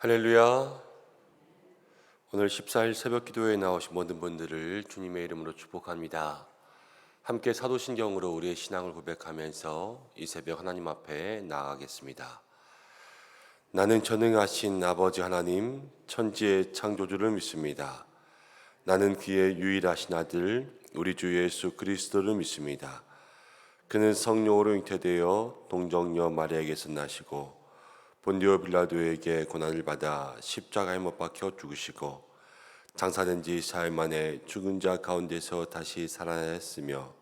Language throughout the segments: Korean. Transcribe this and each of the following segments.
할렐루야. 오늘 14일 새벽 기도에 나오신 모든 분들을 주님의 이름으로 축복합니다. 함께 사도신경으로 우리의 신앙을 고백하면서 이 새벽 하나님 앞에 나아가겠습니다. 나는 전능하신 아버지 하나님, 천지의 창조주를 믿습니다. 나는 그의 유일하신 아들 우리 주 예수 그리스도를 믿습니다. 그는 성령으로 잉태되어 동정녀 마리아에게서 나시고 본디오 빌라도에게 고난을 받아 십자가에 못 박혀 죽으시고 장사된 지 4일 만에 죽은 자 가운데서 다시 살아났으며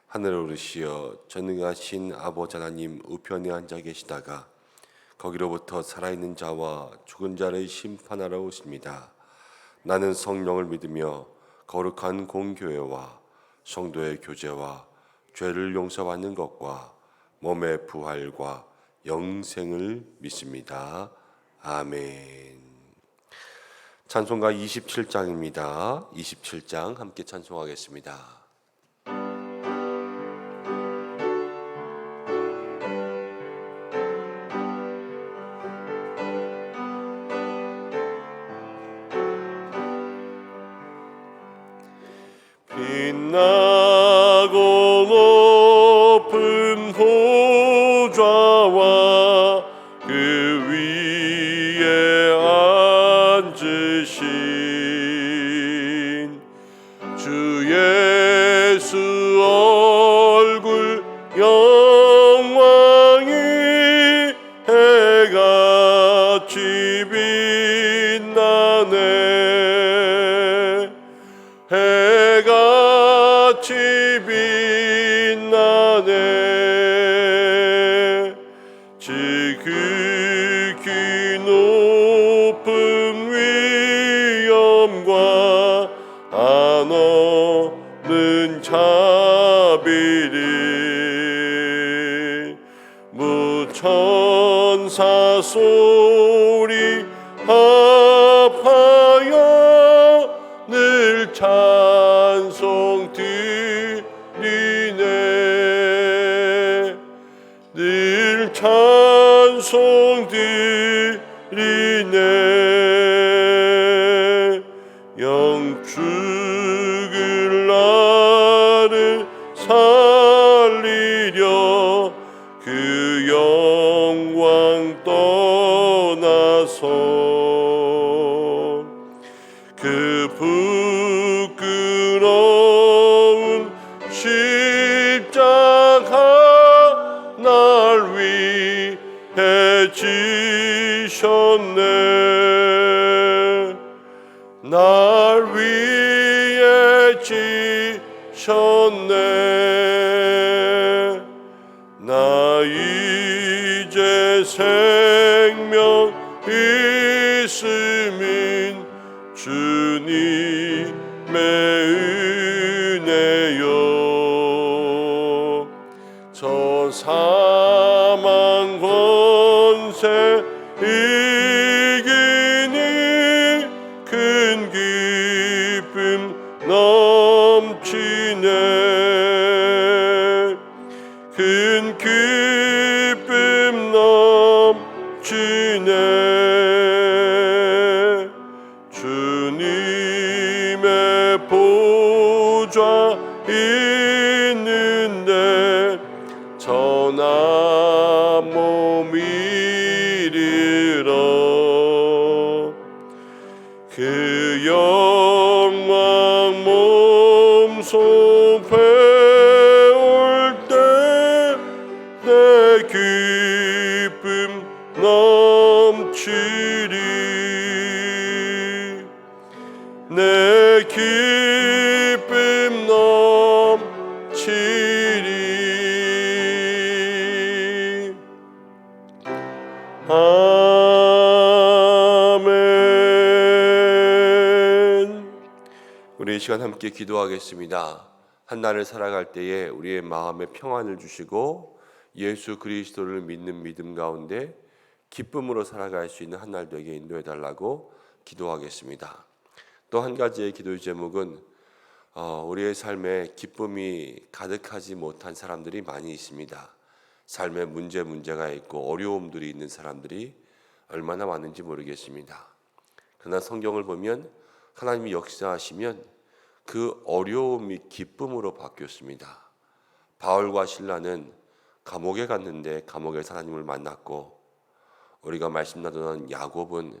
하늘에 오르시어 전능하신 아버지 하나님 우편에 앉아 계시다가 거기로부터 살아있는 자와 죽은 자를 심판하러 오십니다. 나는 성령을 믿으며 거룩한 공교회와 성도의 교제와 죄를 용서받는 것과 몸의 부활과 영생을 믿습니다. 아멘. 찬송가 27장입니다. 27장 함께 찬송하겠습니다. 빛나고 높은 보좌와 그 위에 앉으신 주 예수 얼굴 영광이 해같이 빛나네. 해같이 빛나네. 지극히 높은 위엄과 안없는 자비를 무천사 소리 합하여 늘 찬송 드리네. 늘 찬송 드리네. 영축을 나를 살리려 그 영광 떠나서 그 부끄러운 십자가 날 위해 지셨네. 날 위해 지셨네. 나 이제 생명 있음인 주님의 은혜요. 저 사망 권세 이기니 큰 기쁨 넘치네. 큰 기쁨 넘치네. 주님의 보좌 있는데 전하 몸 이르러 그 영광 몸소 배울 때 내 기쁨 넘치리. 내 기쁨 넘치리. 아멘. 우리 이 시간 함께 기도하겠습니다. 한날을 살아갈 때에 우리의 마음에 평안을 주시고 예수 그리스도를 믿는 믿음 가운데 기쁨으로 살아갈 수 있는 한날 되게 인도해 달라고 기도하겠습니다. 또 한 가지의 기도의 제목은 우리의 삶에 기쁨이 가득하지 못한 사람들이 많이 있습니다. 삶에 문제가 있고 어려움들이 있는 사람들이 얼마나 많은지 모르겠습니다. 그러나 성경을 보면 하나님이 역사하시면 그 어려움이 기쁨으로 바뀌었습니다. 바울과 실라는 감옥에 갔는데 감옥에서 하나님을 만났고, 우리가 말씀 나누는 야곱은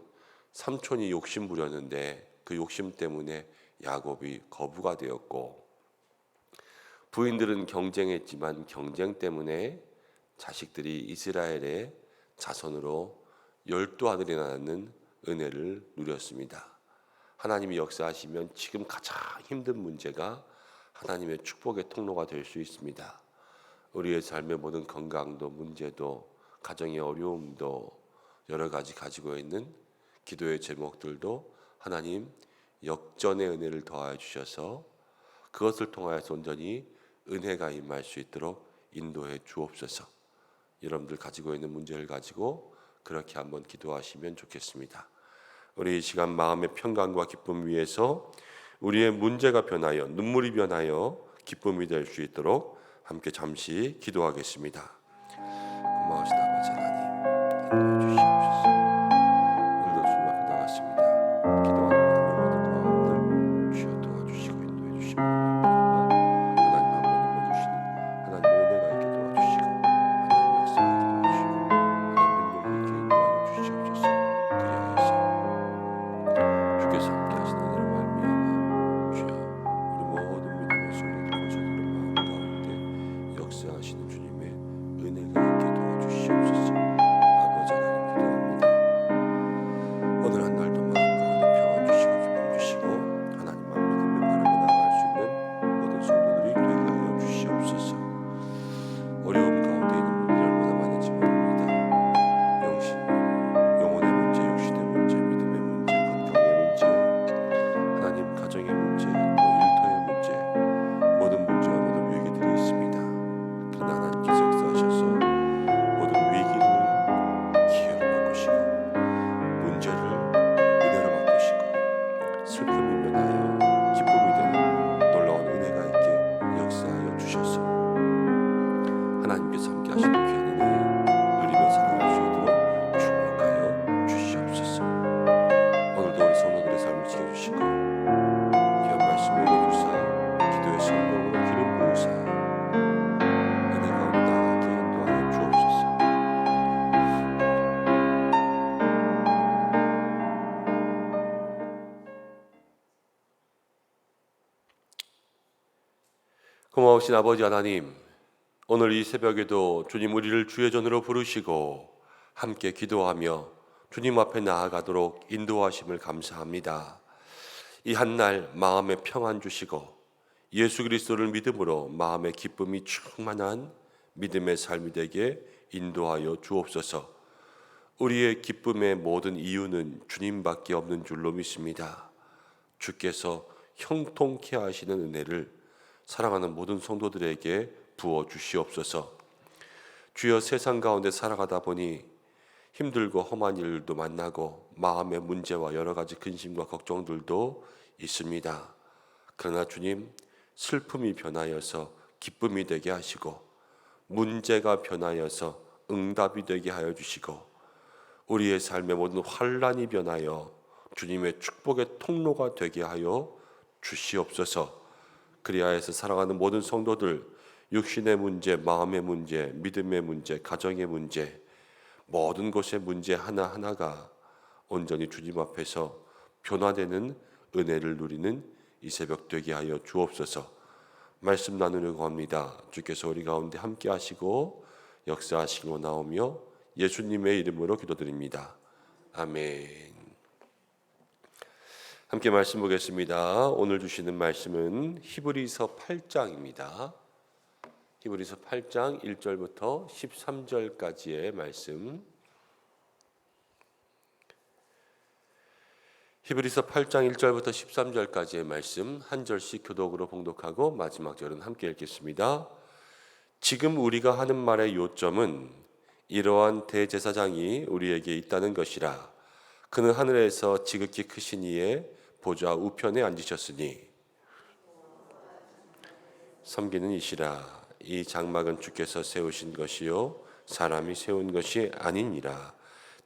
삼촌이 욕심 부렸는데 그 욕심 때문에 야곱이 거부가 되었고, 부인들은 경쟁했지만 경쟁 때문에 자식들이 이스라엘의 자손으로 12아들이 낳는 은혜를 누렸습니다. 하나님이 역사하시면 지금 가장 힘든 문제가 하나님의 축복의 통로가 될 수 있습니다. 우리의 삶의 모든 건강도 문제도 가정의 어려움도 여러 가지 가지고 있는 기도의 제목들도 하나님 역전의 은혜를 더하여 주셔서 그것을 통하여서 온전히 은혜가 임할 수 있도록 인도해 주옵소서. 여러분들 가지고 있는 문제를 가지고 그렇게 한번 기도하시면 좋겠습니다. 우리 이 시간 마음의 평강과 기쁨 위에서 우리의 문제가 변하여 눈물이 변하여 기쁨이 될 수 있도록 함께 잠시 기도하겠습니다. 고마우신 아버지 하나님, 인도해 주시옵소서. 오늘도 주님 앞에 나왔습니다. 기도하는 모든 마음들 주여 도와주시고 인도해 주시고 하나님 한 번 임해주시는 하나님의 은혜가 있게 도와주시고 하나님 역사하게 도와주시고 하나님 능력이 있게 인도하여 주시옵소서. 그리하여서 주께서 함께 하시는 은혜로 말미암아 주여 우리 모든 믿음의 손을 들고 저들의 마음 가운데 역사하시는 주님의 은혜가 있게 도와주시옵소서. 아버지 하나님 기도합니다. 오늘 한 날도 마음 가운데 평안 주시고 기쁨 주시고 하나님만 믿음에 바라며 나아갈 수 있는 모든 성도들이 되게 하여 주시옵소서. 어려움 가운데 있는 분들이 얼마나 많은지 모릅니다. 영혼의 문제, 육신의 문제, 믿음의 문제, 건강의 문제, 하나님 가정의 문제, 또 일터의 문제, 모든 문제와 모든 위기들이 있습니다. 그러나 하나님께서 역사하셔서 모든 위기를 기회로 바꾸시고 문제를 은혜로 바꾸시고 슬픔이 변하여 기쁨이 되는 놀라운 은혜가 있게 역사하여 주셔서 하나님께서 함께 하시는 귀한 은혜 누리며 살아갈 수 있도록 축복하여 주시옵소서. 오늘도 우리 성도들의 삶을 지켜주시고 귀한 말씀을 읽어주사 기도의 성령으로 기름 부으사 은혜 가운데 나아가게 인도하여 주옵소서. 고마우신 아버지 하나님, 오늘 이 새벽에도 주님 우리를 주의 전으로 부르시고 함께 기도하며 주님 앞에 나아가도록 인도하심을 감사합니다. 이 한 날 마음에 평안 주시고 예수 그리스도를 믿음으로 마음의 기쁨이 충만한 믿음의 삶이 되게 인도하여 주옵소서. 우리의 기쁨의 모든 이유는 주님밖에 없는 줄로 믿습니다. 주께서 형통케 하시는 은혜를 사랑하는 모든 성도들에게 부어 주시옵소서. 주여, 세상 가운데 살아가다 보니 힘들고 험한 일도 만나고 마음의 문제와 여러 가지 근심과 걱정들도 있습니다. 그러나 주님, 슬픔이 변하여서 기쁨이 되게 하시고 문제가 변하여서 응답이 되게 하여 주시고 우리의 삶의 모든 환난이 변하여 주님의 축복의 통로가 되게 하여 주시옵소서. 그리하여서 사랑하는 모든 성도들, 육신의 문제, 마음의 문제, 믿음의 문제, 가정의 문제, 모든 것의 문제 하나하나가 온전히 주님 앞에서 변화되는 은혜를 누리는 이 새벽 되게 하여 주옵소서. 말씀 나누려고 합니다. 주께서 우리 가운데 함께 하시고 역사하시고 나오며 예수님의 이름으로 기도드립니다. 아멘. 함께 말씀 보겠습니다. 오늘 주시는 말씀은 히브리서 8장입니다. 히브리서 8장 1절부터 13절까지의 말씀. 히브리서 8장 1절부터 13절까지의 말씀 한 절씩 교독으로 봉독하고 마지막 절은 함께 읽겠습니다. 지금 우리가 하는 말의 요점은 이러한 대제사장이 우리에게 있다는 것이라. 그는 하늘에서 지극히 크신 이의 보좌 우편에 앉으셨으니 섬기는 이시라. 이 장막은 주께서 세우신 것이요 사람이 세운 것이 아니니라.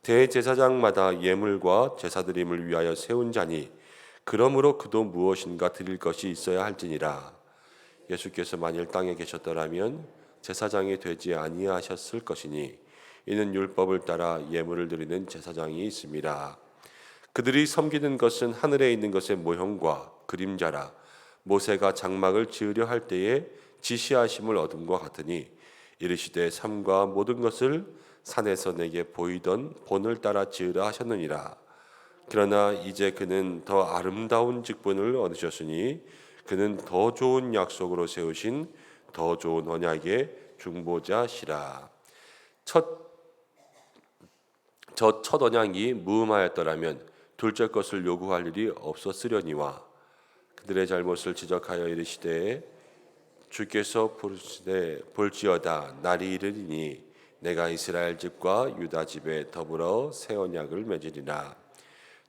대제사장마다 예물과 제사드림을 위하여 세운 자니 그러므로 그도 무엇인가 드릴 것이 있어야 할지니라. 예수께서 만일 땅에 계셨더라면 제사장이 되지 아니하셨을 것이니 이는 율법을 따라 예물을 드리는 제사장이 있습니다. 그들이 섬기는 것은 하늘에 있는 것의 모형과 그림자라. 모세가 장막을 지으려 할 때에 지시하심을 얻음과 같으니 이르시되 삶과 모든 것을 산에서 내게 보이던 본을 따라 지으라 하셨느니라. 그러나 이제 그는 더 아름다운 직분을 얻으셨으니 그는 더 좋은 약속으로 세우신 더 좋은 언약의 중보자시라. 저 첫 언약이 무음하였더라면 둘째 것을 요구할 일이 없었으려니와 그들의 잘못을 지적하여 이르시되 주께서 부르시되 볼지어다 날이 이르리니 내가 이스라엘 집과 유다 집에 더불어 새 언약을 맺으리라.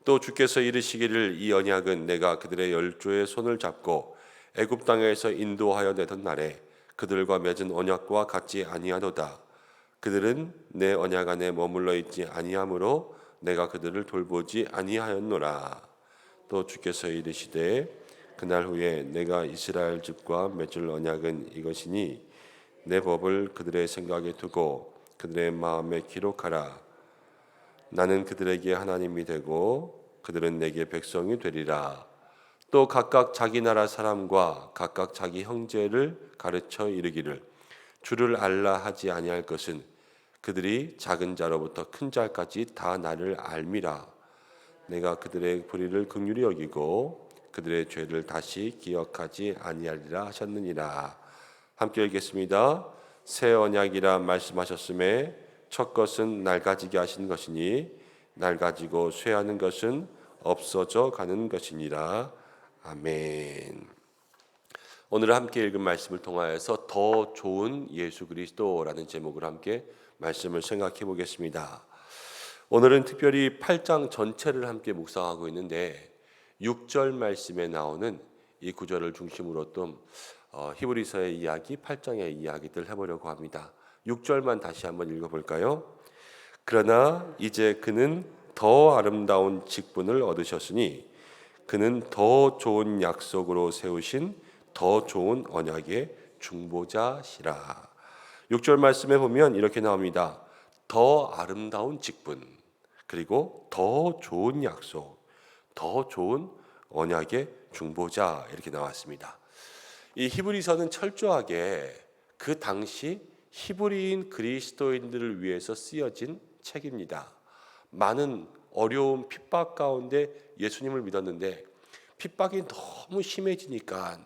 또 주께서 이르시기를 이 언약은 내가 그들의 열조의 손을 잡고 애굽 땅에서 인도하여 내던 날에 그들과 맺은 언약과 같지 아니하도다. 그들은 내 언약 안에 머물러 있지 아니하므로 내가 그들을 돌보지 아니하였노라. 또 주께서 이르시되 그날 후에 내가 이스라엘 집과 맺을 언약은 이것이니 내 법을 그들의 생각에 두고 그들의 마음에 기록하라. 나는 그들에게 하나님이 되고 그들은 내게 백성이 되리라. 또 각각 자기 나라 사람과 각각 자기 형제를 가르쳐 이르기를 주를 알라 하지 아니할 것은 그들이 작은 자로부터 큰 자까지 다 나를 알미라. 내가 그들의 불의를 긍휼히 여기고 그들의 죄를 다시 기억하지 아니하리라 하셨느니라. 함께 읽겠습니다. 새 언약이라 말씀하셨음에 첫 것은 낡아지게 하신 것이니 낡아지고 쇠하는 것은 없어져 가는 것이니라. 아멘. 오늘 함께 읽은 말씀을 통하여서 더 좋은 예수 그리스도라는 제목으로 함께 말씀을 생각해 보겠습니다. 오늘은 특별히 8장 전체를 함께 묵상하고 있는데 6절 말씀에 나오는 이 구절을 중심으로 또 히브리서의 이야기, 8장의 이야기들 해보려고 합니다. 6절만 다시 한번 읽어볼까요? 그러나 이제 그는 더 아름다운 직분을 얻으셨으니 그는 더 좋은 약속으로 세우신 더 좋은 언약의 중보자시라. 6절 말씀에 보면 이렇게 나옵니다. 더 아름다운 직분, 그리고 더 좋은 약속, 더 좋은 언약의 중보자 이렇게 나왔습니다. 이 히브리서는 철저하게 그 당시 히브리인 그리스도인들을 위해서 쓰여진 책입니다. 많은 어려운 핍박 가운데 예수님을 믿었는데 핍박이 너무 심해지니까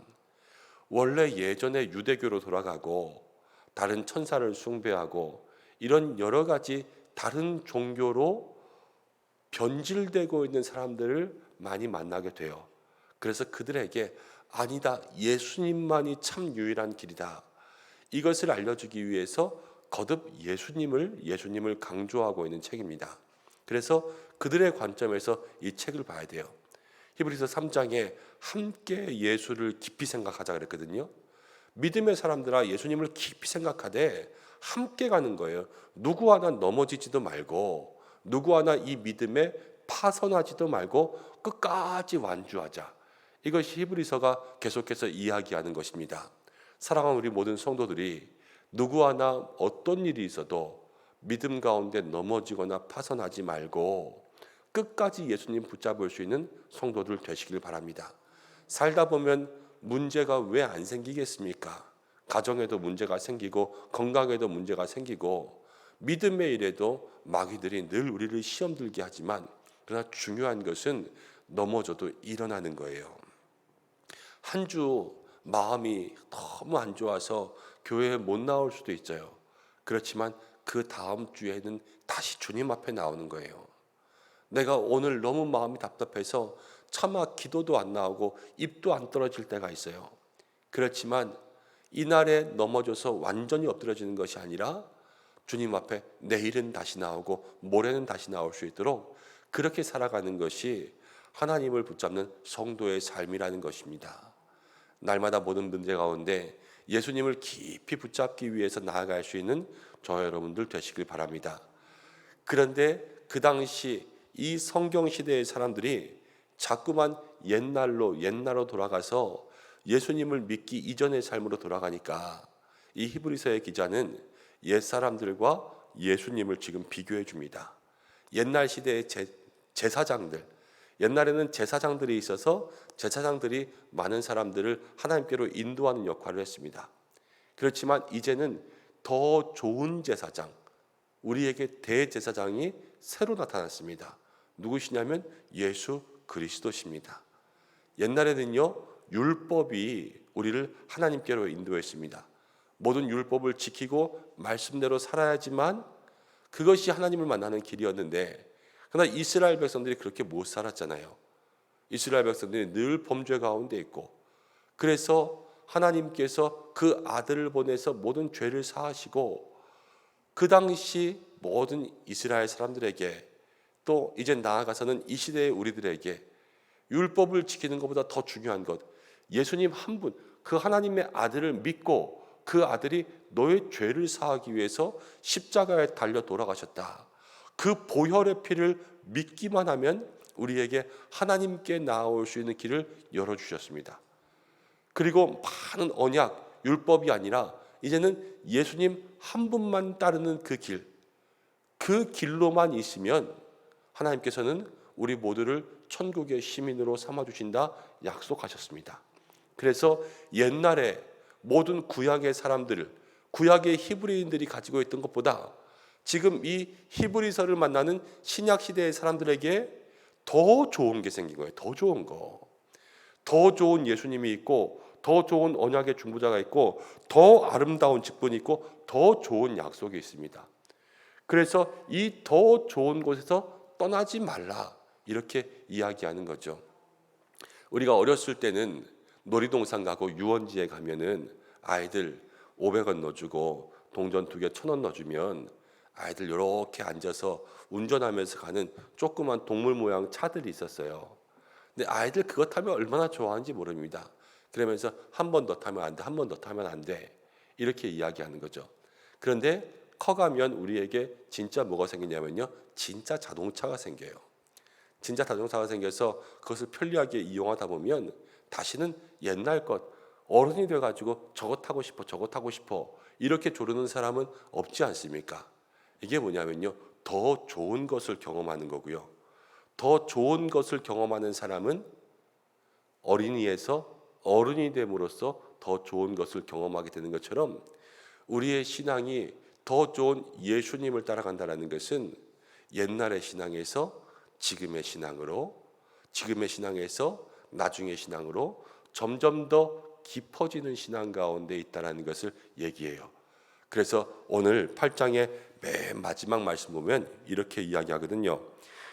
원래 예전에 유대교로 돌아가고 다른 천사를 숭배하고 이런 여러 가지 다른 종교로 변질되고 있는 사람들을 많이 만나게 돼요. 그래서 그들에게 아니다, 예수님만이 참 유일한 길이다, 이것을 알려주기 위해서 거듭 예수님을 강조하고 있는 책입니다. 그래서 그들의 관점에서 이 책을 봐야 돼요. 히브리서 3장에 함께 예수를 깊이 생각하자 그랬거든요. 믿음의 사람들아 예수님을 깊이 생각하되 함께 가는 거예요. 누구 하나 넘어지지도 말고 누구 하나 이 믿음에 파선하지도 말고 끝까지 완주하자. 이것이 히브리서가 계속해서 이야기하는 것입니다. 사랑하는 우리 모든 성도들이 누구 하나 어떤 일이 있어도 믿음 가운데 넘어지거나 파선하지 말고 끝까지 예수님 붙잡을 수 있는 성도들 되시길 바랍니다. 살다 보면 문제가 왜 안 생기겠습니까? 가정에도 문제가 생기고 건강에도 문제가 생기고 믿음의 일에도 마귀들이 늘 우리를 시험 들게 하지만 그러나 중요한 것은 넘어져도 일어나는 거예요. 한 주 마음이 너무 안 좋아서 교회에 못 나올 수도 있어요. 그렇지만 그 다음 주에는 다시 주님 앞에 나오는 거예요. 내가 오늘 너무 마음이 답답해서 차마 기도도 안 나오고 입도 안 떨어질 때가 있어요. 그렇지만 이날에 넘어져서 완전히 엎드려지는 것이 아니라 주님 앞에 내일은 다시 나오고 모레는 다시 나올 수 있도록 그렇게 살아가는 것이 하나님을 붙잡는 성도의 삶이라는 것입니다. 날마다 모든 문제 가운데 예수님을 깊이 붙잡기 위해서 나아갈 수 있는 저와 여러분들 되시길 바랍니다. 그런데 그 당시 이 성경 시대의 사람들이 자꾸만 옛날로 돌아가서 예수님을 믿기 이전의 삶으로 돌아가니까 이 히브리서의 기자는 옛 사람들과 예수님을 지금 비교해 줍니다. 옛날 시대의 제사장들, 옛날에는 제사장들이 있어서 제사장들이 많은 사람들을 하나님께로 인도하는 역할을 했습니다. 그렇지만 이제는 더 좋은 제사장, 우리에게 대제사장이 새로 나타났습니다. 누구시냐면 예수 그리스도십니다. 옛날에는요, 율법이 우리를 하나님께로 인도했습니다. 모든 율법을 지키고 말씀대로 살아야지만 그것이 하나님을 만나는 길이었는데, 그러나 이스라엘 백성들이 그렇게 못 살았잖아요. 이스라엘 백성들이 늘 범죄 가운데 있고, 그래서 하나님께서 그 아들을 보내서 모든 죄를 사하시고, 그 당시 모든 이스라엘 사람들에게, 또 이제 나아가서는 이 시대의 우리들에게 율법을 지키는 것보다 더 중요한 것, 예수님 한 분, 그 하나님의 아들을 믿고 그 아들이 너의 죄를 사하기 위해서 십자가에 달려 돌아가셨다. 그 보혈의 피를 믿기만 하면 우리에게 하나님께 나아올 수 있는 길을 열어주셨습니다. 그리고 많은 언약, 율법이 아니라 이제는 예수님 한 분만 따르는 그 길, 그 길로만 있으면 하나님께서는 우리 모두를 천국의 시민으로 삼아주신다 약속하셨습니다. 그래서 옛날에 모든 구약의 사람들, 구약의 히브리인들이 가지고 있던 것보다 지금 이 히브리서를 만나는 신약 시대의 사람들에게 더 좋은 게 생긴 거예요. 더 좋은 거. 더 좋은 예수님이 있고, 더 좋은 언약의 중보자가 있고, 더 아름다운 직분이 있고, 더 좋은 약속이 있습니다. 그래서 이 더 좋은 곳에서 떠나지 말라, 이렇게 이야기하는 거죠. 우리가 어렸을 때는 놀이동산 가고 유원지에 가면은 아이들 500원 넣어주고 동전 2개 1,000원 넣어주면 아이들 이렇게 앉아서 운전하면서 가는 조그만 동물 모양 차들이 있었어요. 근데 아이들 그거 타면 얼마나 좋아하는지 모릅니다. 그러면서 한 번 더 타면 안 돼, 한 번 더 타면 안 돼, 이렇게 이야기하는 거죠. 그런데 커가면 우리에게 진짜 뭐가 생기냐면요, 진짜 자동차가 생겨요. 진짜 자동차가 생겨서 그것을 편리하게 이용하다 보면 다시는 옛날 것, 어른이 돼가지고 저거 타고 싶어 이렇게 조르는 사람은 없지 않습니까? 이게 뭐냐면요, 더 좋은 것을 경험하는 거고요. 더 좋은 것을 경험하는 사람은 어린이에서 어른이 됨으로써 더 좋은 것을 경험하게 되는 것처럼, 우리의 신앙이 더 좋은 예수님을 따라간다는 것은 옛날의 신앙에서 지금의 신앙으로, 지금의 신앙에서 나중의 신앙으로 점점 더 깊어지는 신앙 가운데 있다는 것을 얘기해요. 그래서 오늘 8장의 맨 마지막 말씀 보면 이렇게 이야기하거든요.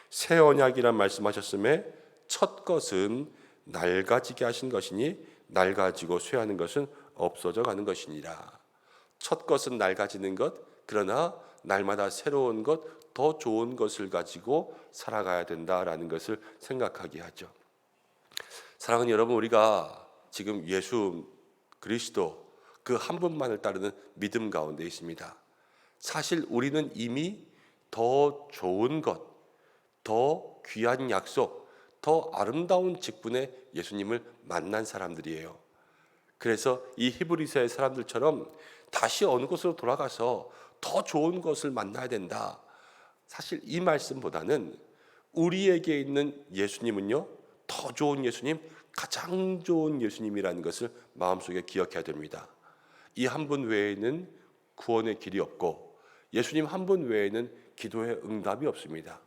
새 언약이란 말씀하셨음에 첫 것은 낡아지게 하신 것이니 낡아지고 쇠하는 것은 없어져 가는 것이니라. 첫 것은 낡아지는 것, 그러나 날마다 새로운 것, 더 좋은 것을 가지고 살아가야 된다라는 것을 생각하게 하죠. 사랑하는 여러분, 우리가 지금 예수 그리스도 그 한 분만을 따르는 믿음 가운데 있습니다. 사실 우리는 이미 더 좋은 것, 더 귀한 약속, 더 아름다운 직분의 예수님을 만난 사람들이에요. 그래서 이 히브리서의 사람들처럼 다시 어느 곳으로 돌아가서 더 좋은 것을 만나야 된다, 사실 이 말씀보다는 우리에게 있는 예수님은요, 더 좋은 예수님, 가장 좋은 예수님이라는 것을 마음속에 기억해야 됩니다. 이 한 분 외에는 구원의 길이 없고, 예수님 한 분 외에는 기도의 응답이 없습니다.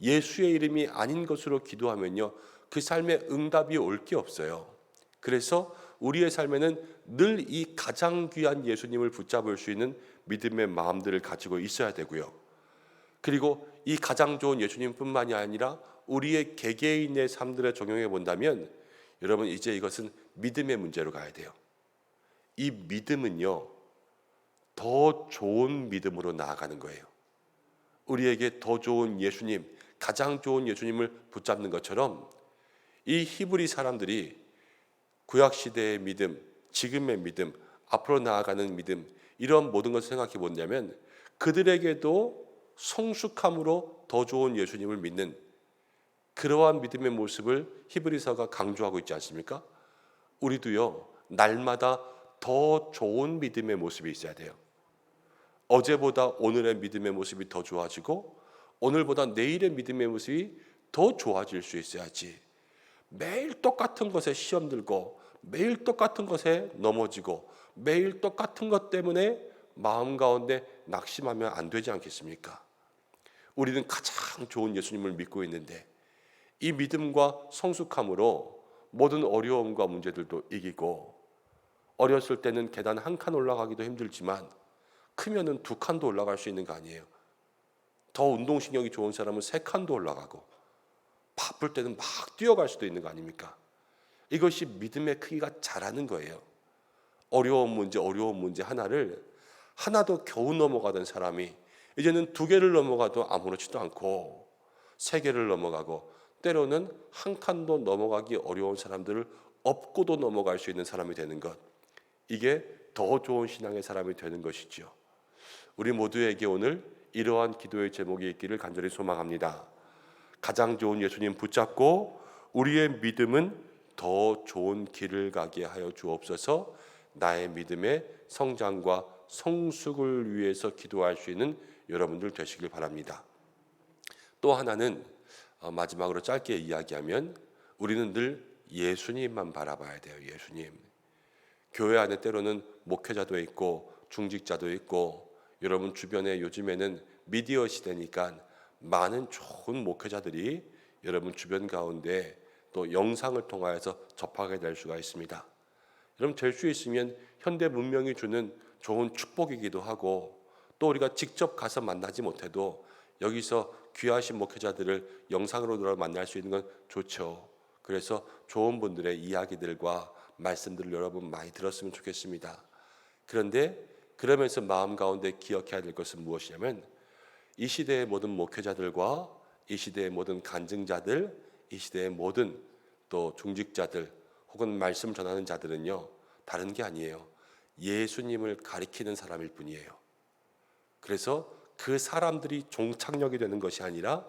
예수의 이름이 아닌 것으로 기도하면요, 그 삶에 응답이 올 게 없어요. 그래서 우리의 삶에는 늘 이 가장 귀한 예수님을 붙잡을 수 있는 믿음의 마음들을 가지고 있어야 되고요. 그리고 이 가장 좋은 예수님뿐만이 아니라 우리의 개개인의 삶들에 적용해 본다면, 여러분 이제 이것은 믿음의 문제로 가야 돼요. 이 믿음은요, 더 좋은 믿음으로 나아가는 거예요. 우리에게 더 좋은 예수님, 가장 좋은 예수님을 붙잡는 것처럼 이 히브리 사람들이 구약 시대의 믿음, 지금의 믿음, 앞으로 나아가는 믿음, 이런 모든 것을 생각해 본다면 그들에게도 성숙함으로 더 좋은 예수님을 믿는 그러한 믿음의 모습을 히브리서가 강조하고 있지 않습니까? 우리도요, 날마다 더 좋은 믿음의 모습이 있어야 돼요. 어제보다 오늘의 믿음의 모습이 더 좋아지고 오늘보다 내일의 믿음의 모습이 더 좋아질 수 있어야지. 매일 똑같은 것에 시험 들고 매일 똑같은 것에 넘어지고 매일 똑같은 것 때문에 마음 가운데 낙심하면 안 되지 않겠습니까? 우리는 가장 좋은 예수님을 믿고 있는데 이 믿음과 성숙함으로 모든 어려움과 문제들도 이기고, 어렸을 때는 계단 한 칸 올라가기도 힘들지만 크면은 두 칸도 올라갈 수 있는 거 아니에요. 더 운동신경이 좋은 사람은 세 칸도 올라가고 바쁠 때는 막 뛰어갈 수도 있는 거 아닙니까? 이것이 믿음의 크기가 자라는 거예요. 어려운 문제 하나를 하나도 겨우 넘어가던 사람이 이제는 두 개를 넘어가도 아무렇지도 않고 세 개를 넘어가고 때로는 한 칸도 넘어가기 어려운 사람들을 업고도 넘어갈 수 있는 사람이 되는 것, 이게 더 좋은 신앙의 사람이 되는 것이죠. 우리 모두에게 오늘 이러한 기도의 제목이 있기를 간절히 소망합니다. 가장 좋은 예수님 붙잡고 우리의 믿음은 더 좋은 길을 가게 하여 주옵소서. 나의 믿음의 성장과 성숙을 위해서 기도할 수 있는 여러분들 되시길 바랍니다. 또 하나는 마지막으로 짧게 이야기하면 우리는 늘 예수님만 바라봐야 돼요. 예수님. 교회 안에 때로는 목회자도 있고 중직자도 있고, 여러분 주변에 요즘에는 미디어 시대니까 많은 좋은 목회자들이 여러분 주변 가운데 또 영상을 통하여서 접하게 될 수가 있습니다. 여러분 될 수 있으면 현대 문명이 주는 좋은 축복이기도 하고, 또 우리가 직접 가서 만나지 못해도 여기서 귀하신 목회자들을 영상으로 만날 수 있는 건 좋죠. 그래서 좋은 분들의 이야기들과 말씀들을 여러분 많이 들었으면 좋겠습니다. 그런데 그러면서 마음 가운데 기억해야 될 것은 무엇이냐면, 이 시대의 모든 목회자들과 이 시대의 모든 간증자들, 이 시대의 모든 또 중직자들 혹은 말씀 전하는 자들은요, 다른 게 아니에요. 예수님을 가리키는 사람일 뿐이에요. 그래서 그 사람들이 종착역이 되는 것이 아니라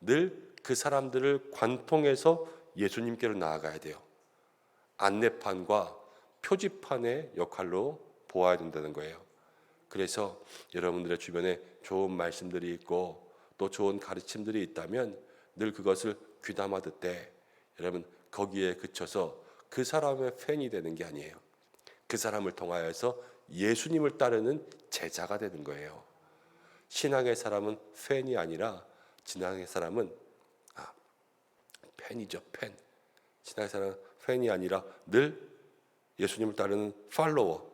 늘 그 사람들을 관통해서 예수님께로 나아가야 돼요. 안내판과 표지판의 역할로 보아야 된다는 거예요. 그래서 여러분들의 주변에 좋은 말씀들이 있고 또 좋은 가르침들이 있다면 늘 그것을 귀담아 듣되, 여러분 거기에 그쳐서 그 사람의 팬이 되는 게 아니에요. 그 사람을 통하여서 예수님을 따르는 제자가 되는 거예요. 신앙의 사람은 팬이 아니라, 신앙의 사람은 팬이죠. 팬. 신앙의 사람은 팬이 아니라 늘 예수님을 따르는 팔로워,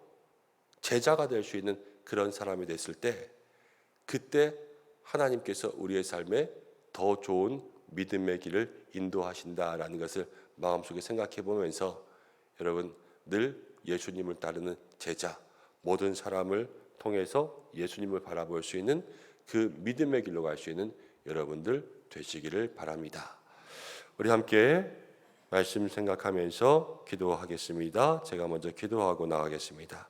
제자가 될 수 있는 그런 사람이 됐을 때, 그때 하나님께서 우리의 삶에 더 좋은 믿음의 길을 인도하신다라는 것을 마음속에 생각해 보면서 여러분 늘 예수님을 따르는 제자, 모든 사람을 통해서 예수님을 바라볼 수 있는 그 믿음의 길로 갈 수 있는 여러분들 되시기를 바랍니다. 우리 함께 말씀 생각하면서 기도하겠습니다. 제가 먼저 기도하고 나가겠습니다.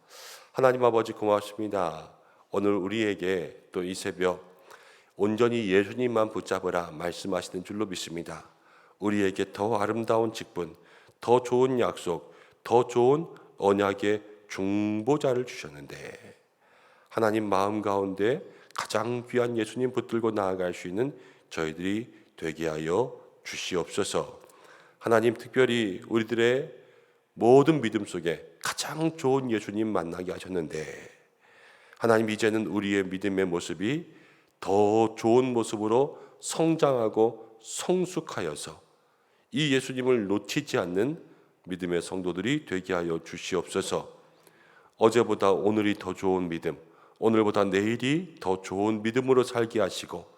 하나님 아버지 고맙습니다. 오늘 우리에게 또 이 새벽 온전히 예수님만 붙잡으라 말씀하시는 줄로 믿습니다. 우리에게 더 아름다운 직분, 더 좋은 약속, 더 좋은 언약의 중보자를 주셨는데, 하나님 마음 가운데 가장 귀한 예수님 붙들고 나아갈 수 있는 저희들이 되게 하여 주시옵소서. 하나님 특별히 우리들의 모든 믿음 속에 가장 좋은 예수님 만나게 하셨는데, 하나님 이제는 우리의 믿음의 모습이 더 좋은 모습으로 성장하고 성숙하여서 이 예수님을 놓치지 않는 믿음의 성도들이 되게 하여 주시옵소서. 어제보다 오늘이 더 좋은 믿음, 오늘보다 내일이 더 좋은 믿음으로 살게 하시고,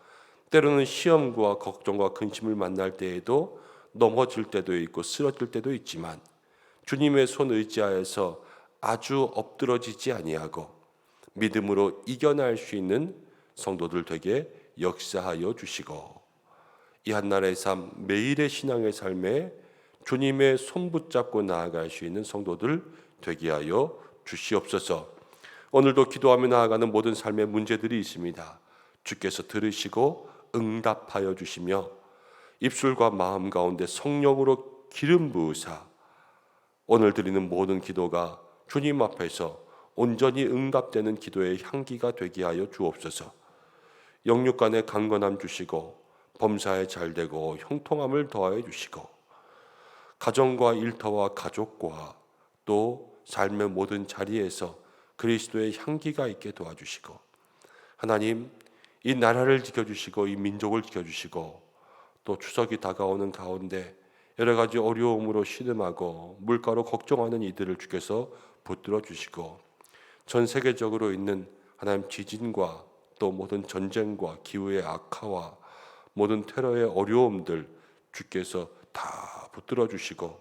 때로는 시험과 걱정과 근심을 만날 때에도 넘어질 때도 있고 쓰러질 때도 있지만 주님의 손 의지하여서 아주 엎드러지지 아니하고 믿음으로 이겨낼 수 있는 성도들 되게 역사하여 주시고, 이 한날의 삶, 매일의 신앙의 삶에 주님의 손 붙잡고 나아갈 수 있는 성도들 되게 하여 주시옵소서. 오늘도 기도하며 나아가는 모든 삶의 문제들이 있습니다. 주께서 들으시고 응답하여 주시며 입술과 마음 가운데 성령으로 기름 부으사 오늘 드리는 모든 기도가 주님 앞에서 온전히 응답되는 기도의 향기가 되게 하여 주옵소서. 영육간의 강건함 주시고 범사에 잘되고 형통함을 더하여 주시고 가정과 일터와 가족과 또 삶의 모든 자리에서 그리스도의 향기가 있게 도와주시고 하나님 이 나라를 지켜주시고 이 민족을 지켜주시고 또 추석이 다가오는 가운데 여러 가지 어려움으로 시름하고 물가로 걱정하는 이들을 주께서 붙들어 주시고 전 세계적으로 있는 하나님 지진과 또 모든 전쟁과 기후의 악화와 모든 테러의 어려움들 주께서 다 붙들어 주시고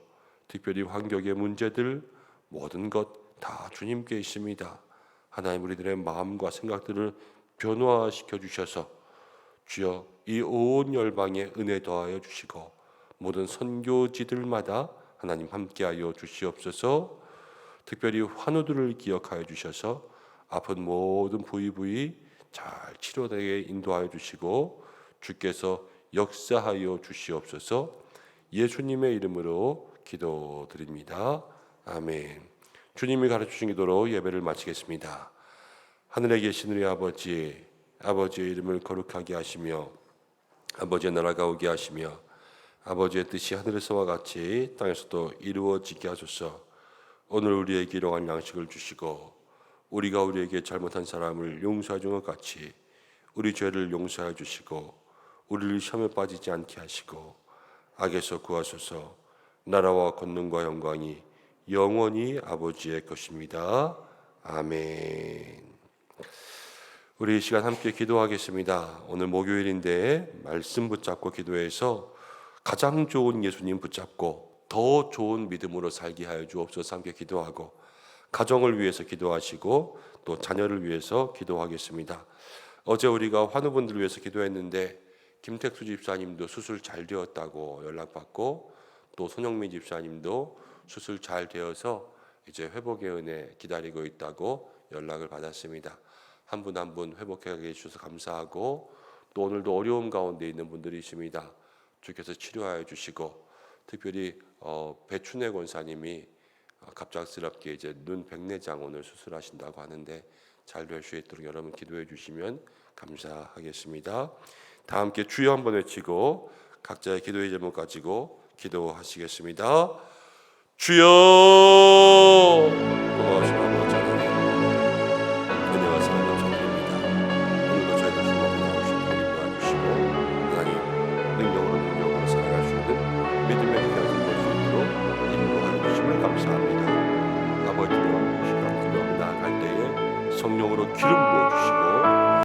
특별히 환경의 문제들 모든 것 다 주님께 있습니다. 하나님 우리들의 마음과 생각들을 변화시켜 주셔서 주여 이 온 열방에 은혜 더하여 주시고 모든 선교지들마다 하나님 함께하여 주시옵소서. 특별히 환우들을 기억하여 주셔서 아픈 모든 부위 잘 치료되게 인도하여 주시고 주께서 역사하여 주시옵소서. 예수님의 이름으로 기도드립니다. 아멘. 주님이 가르치신 기도로 예배를 마치겠습니다. 하늘에 계신 우리 아버지, 아버지의 이름을 거룩하게 하시며 아버지의 나라가 오게 하시며 아버지의 뜻이 하늘에서와 같이 땅에서도 이루어지게 하소서. 오늘 우리에게 일용할 양식을 주시고 우리가 우리에게 잘못한 사람을 용서해 준 것 같이 우리 죄를 용서해 주시고 우리를 시험에 빠지지 않게 하시고 악에서 구하소서. 나라와 권능과 영광이 영원히 아버지의 것입니다. 아멘. 우리 이 시간 함께 기도하겠습니다. 오늘 목요일인데 말씀 붙잡고 기도해서 가장 좋은 예수님 붙잡고 더 좋은 믿음으로 살게 하여 주옵소서. 함께 기도하고 가정을 위해서 기도하시고 또 자녀를 위해서 기도하겠습니다. 어제 우리가 환우분들을 위해서 기도했는데 김택수 집사님도 수술 잘 되었다고 연락받고 또 손영민 집사님도 수술 잘 되어서 이제 회복의 은혜 기다리고 있다고 연락을 받았습니다. 한 분 한 분 회복하게 해주셔서 감사하고 또 오늘도 어려움 가운데 있는 분들이 있습니다. 주께서 치료하여 주시고 특별히 배춘혜 권사님이 갑작스럽게 이제 눈 백내장 오늘 수술하신다고 하는데 잘 될 수 있도록 여러분 기도해 주시면 감사하겠습니다. 다 함께 주여 한번 외치고 각자의 기도의 제목 가지고 기도하시겠습니다. 주여 고마우신 아버지 하나님 은혜와 사랑 감사드립니다. 오늘도 저희들 주님께 나오신 하나님 도와주시고 하나님 능력으로 살아갈 수 있는 믿음의 귀한 될수 있도록 인도하여 주심을 감사합니다. 아버지여 시간 기도하며 나아갈 때에 성령으로 기름 부어주시고